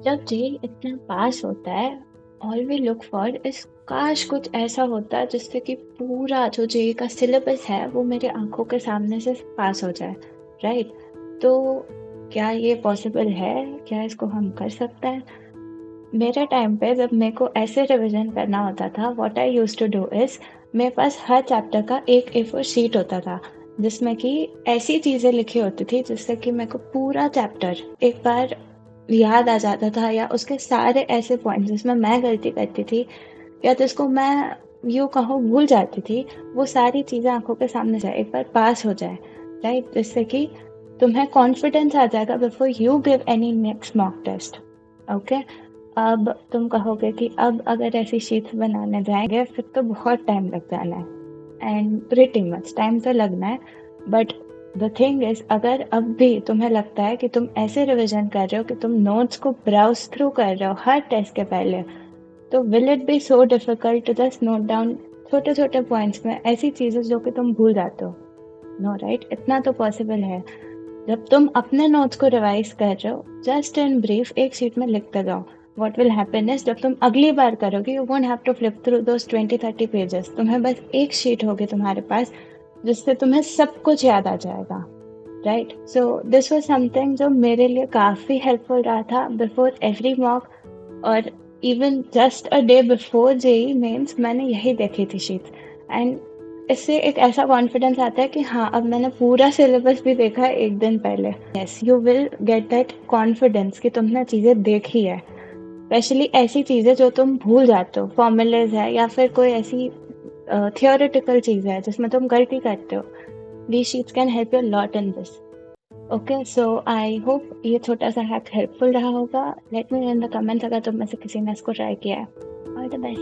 जब जे इतना पास होता है, all we look for is काश कुछ ऐसा होता जिससे कि पूरा जो जे का सिलेबस है वो मेरे आंखों के सामने से पास हो जाए, राइट? तो क्या ये पॉसिबल है? क्या इसको हम कर सकते हैं? मेरे टाइम पे जब मेरे को ऐसे रिवीजन करना होता था, what I used to do is, मेरे पास हर चैप्टर का एक A4 शीट होता था जिसमें कि ऐसी चीजें लिखी होती थी जिससे कि मेरे को पूरा चैप्टर एक बार याद आ जाता था, या उसके सारे ऐसे पॉइंट्स जिसमें मैं गलती करती थी या जिसको मैं यूँ कहो भूल जाती थी, वो सारी चीजें आंखों के सामने जाए, एक बार पास हो जाए, राइट? जिससे कि तुम्हें कॉन्फिडेंस आ जाएगा before you give any next mock test. Okay, अब तुम कहोगे कि अब अगर ऐसी शीट्स बनाने जाएंगे फिर तो बहुत टाइम लग जाना है, एंड प्रिटी मच टाइम तो लगना है। बट द थिंग इज, अगर अब भी तुम्हें लगता है कि तुम ऐसे रिवीजन कर रहे हो कि तुम नोट्स को ब्राउज थ्रू कर रहे हो हर टेस्ट के पहले, तो will it be so difficult to just note down छोटे छोटे पॉइंट्स में ऐसी चीजें जो कि तुम भूल जाते हो? No, right? इतना तो पॉसिबल है। जब तुम अपने नोट्स को रिवाइज कर रहे हो, जस्ट इन ब्रीफ एक शीट में लिखते जाओ। व्हाट विल हैपन इज, जब तुम अगली बार करोगे you won't have to flip through those 20-30 pages, तुम्हें बस एक शीट होगी तुम्हारे पास जिससे तुम्हें सब कुछ याद आ जाएगा, right? So this was something जो मेरे लिए काफ़ी हेल्पफुल रहा था बिफोर एवरी मॉक, और even just a day before JEE Mains मैंने यही देखी थी शीट्स। एंड इससे एक ऐसा कॉन्फिडेंस आता है कि हाँ, अब मैंने पूरा सिलेबस भी देखा है एक दिन पहले। Yes, you will get that confidence कि तुमने चीज़ें देखी है, स्पेशली ऐसी चीज़ें जो तुम भूल जाते हो, फॉर्मूलाज है या फिर कोई ऐसी थियोरेटिकल चीज़ है जिसमें तुम गलती करते हो। these sheets can help you a lot in this. Okay, so I hope ये छोटा सा हैक हेल्पफुल रहा होगा। Let me know in the comments अगर तुम में से किसी ने इसको ट्राई किया है। All the best.